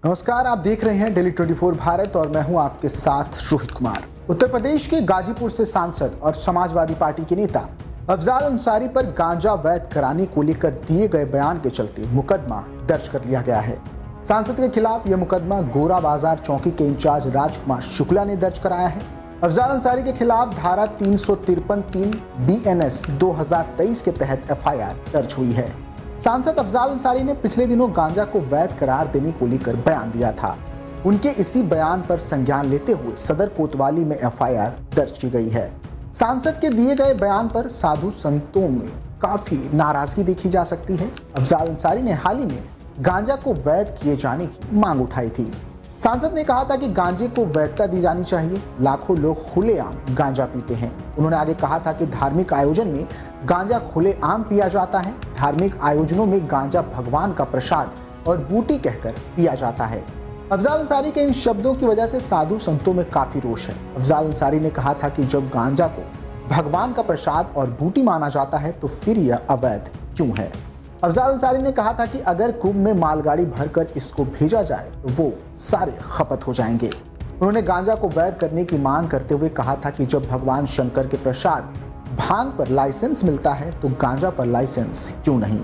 नमस्कार, आप देख रहे हैं डेली 24 भारत और मैं हूं आपके साथ रोहित कुमार। उत्तर प्रदेश के गाजीपुर से सांसद और समाजवादी पार्टी के नेता अफजाल अंसारी पर गांजा वैध कराने को लेकर दिए गए बयान के चलते मुकदमा दर्ज कर लिया गया है। सांसद के खिलाफ यह मुकदमा गोरा बाजार चौकी के इंचार्ज राजकुमार शुक्ला ने दर्ज कराया है। अफजाल अंसारी के खिलाफ धारा 353(3) BNS 2023 के तहत FIR दर्ज हुई है। सांसद अफजाल अंसारी ने पिछले दिनों गांजा को वैध करार देने को लेकर बयान दिया था। उनके इसी बयान पर संज्ञान लेते हुए सदर कोतवाली में FIR दर्ज की गई है। सांसद के दिए गए बयान पर साधु संतों में काफी नाराजगी देखी जा सकती है। अफजाल अंसारी ने हाल ही में गांजा को वैध किए जाने की मांग उठाई थी। सांसद ने कहा था कि गांजे को वैधता दी जानी चाहिए। लाखों लोग खुलेआम गांजा पीते हैं। उन्होंने आगे कहा था कि धार्मिक आयोजन में गांजा खुलेआम पिया जाता है। धार्मिक आयोजनों में गांजा भगवान का प्रसाद और बूटी कहकर पिया जाता है। अफजाल अंसारी के इन शब्दों की वजह से साधु संतों में काफी रोष है। अफजाल अंसारी ने कहा था कि जब गांजा को भगवान का प्रसाद और बूटी माना जाता है तो फिर यह अवैध क्यों है। अफजाल अंसारी ने कहा था कि अगर कुंभ में मालगाड़ी भरकर इसको भेजा जाए तो वो सारे खपत हो जाएंगे। उन्होंने गांजा को वैध करने की मांग करते हुए कहा था कि जब भगवान शंकर के प्रसाद भांग पर लाइसेंस मिलता है तो गांजा पर लाइसेंस क्यों नहीं।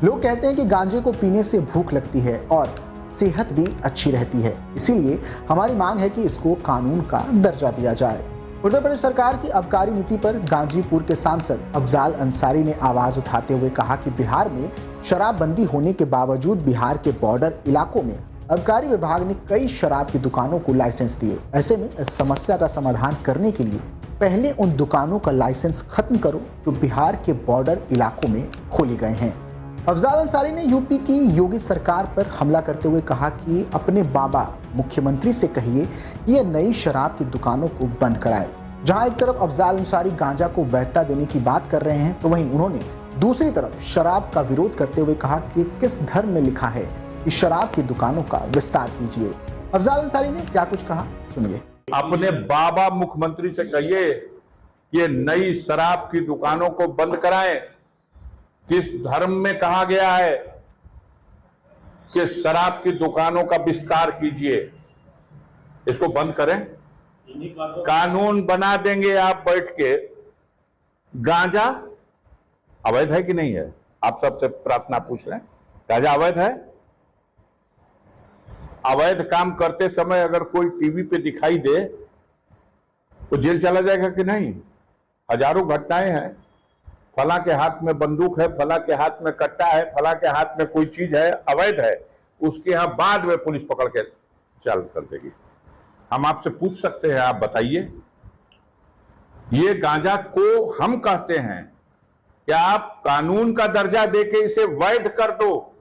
लोग कहते हैं कि गांजे को पीने से भूख लगती है और सेहत भी अच्छी रहती है, इसीलिए हमारी मांग है कि इसको कानून का दर्जा दिया जाए। उत्तर प्रदेश सरकार की आबकारी नीति पर गाजीपुर के सांसद अफजाल अंसारी ने आवाज उठाते हुए कहा कि बिहार में शराबबंदी होने के बावजूद बिहार के बॉर्डर इलाकों में आबकारी विभाग ने कई शराब की दुकानों को लाइसेंस दिए। ऐसे में इस समस्या का समाधान करने के लिए पहले उन दुकानों का लाइसेंस खत्म करो जो बिहार के बॉर्डर इलाकों में खोले गए हैं। अफजाल अंसारी ने यूपी की योगी सरकार पर हमला करते हुए कहा कि अपने बाबा मुख्यमंत्री से कहिए कि यह नई शराब की दुकानों को बंद कराए। जहां एक तरफ अफजाल अंसारी गांजा को वैधता देने की बात कर रहे हैं तो वहीं उन्होंने दूसरी तरफ शराब का विरोध करते हुए कहा कि किस धर्म में लिखा है कि शराब की दुकानों का विस्तार कीजिए। अफजाल अंसारी ने क्या कुछ कहा, सुनिए। अपने बाबा मुख्यमंत्री से कहिए कि नई शराब की दुकानों को बंद कराएं। किस धर्म में कहा गया है कि शराब की दुकानों का विस्तार कीजिए, इसको बंद करें। कानून बना देंगे आप बैठ के। गांजा अवैध है कि नहीं है? आप सबसे प्रार्थना पूछ रहे हैं, गांजा अवैध है? अवैध काम करते समय अगर कोई टीवी पे दिखाई दे तो जेल चला जाएगा कि नहीं? हजारों घटनाएं हैं। फला के हाथ में बंदूक है, फला के हाथ में कट्टा है, फला के हाथ में कोई चीज है, अवैध है, उसके यहां बाद में पुलिस पकड़ के चाल कर देगी। हम आपसे पूछ सकते हैं, आप बताइए, ये गांजा को हम कहते हैं कि आप कानून का दर्जा देके इसे वैध कर दो,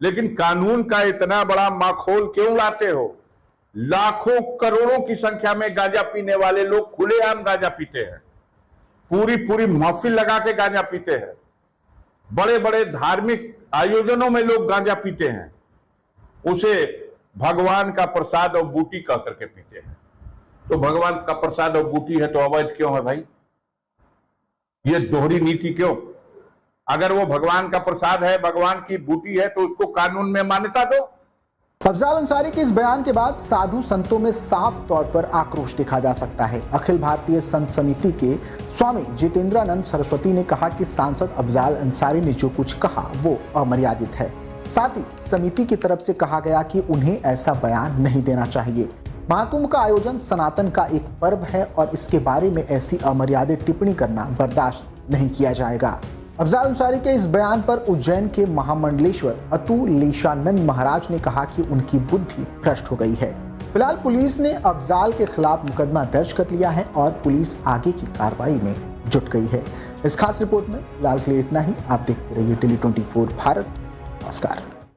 लेकिन कानून का इतना बड़ा माखौल क्यों लाते हो? लाखों करोड़ों की संख्या में गांजा पीने वाले लोग खुलेआम गांजा पीते हैं। पूरी महफिल लगा के गांजा पीते हैं। बड़े बड़े धार्मिक आयोजनों में लोग गांजा पीते हैं। उसे भगवान का प्रसाद और बूटी कह करके पीते हैं। तो भगवान का प्रसाद और बूटी है तो अवैध क्यों है भाई? ये दोहरी नीति क्यों? अगर वो भगवान का प्रसाद है, भगवान की बूटी है, तो उसको कानून में मान्यता दो। अफजाल अंसारी के इस बयान के बाद साधु संतों में साफ तौर पर आक्रोश देखा जा सकता है। अखिल भारतीय संत समिति के स्वामी जितेंद्रानंद सरस्वती ने कहा कि सांसद अफजाल अंसारी ने जो कुछ कहा वो अमर्यादित है। साथ ही समिति की तरफ से कहा गया कि उन्हें ऐसा बयान नहीं देना चाहिए। महाकुंभ का आयोजन सनातन का एक पर्व है और इसके बारे में ऐसी अमर्यादित टिप्पणी करना बर्दाश्त नहीं किया जाएगा। अफजाल अंसारी के इस बयान पर उज्जैन के महामंडलेश्वर अतुलेशानंद महाराज ने कहा कि उनकी बुद्धि भ्रष्ट हो गई है। फिलहाल पुलिस ने अफजाल के खिलाफ मुकदमा दर्ज कर लिया है और पुलिस आगे की कार्रवाई में जुट गई है। इस खास रिपोर्ट में फिलहाल के लिए इतना ही। आप देखते रहिए डेली 24 भारत। नमस्कार।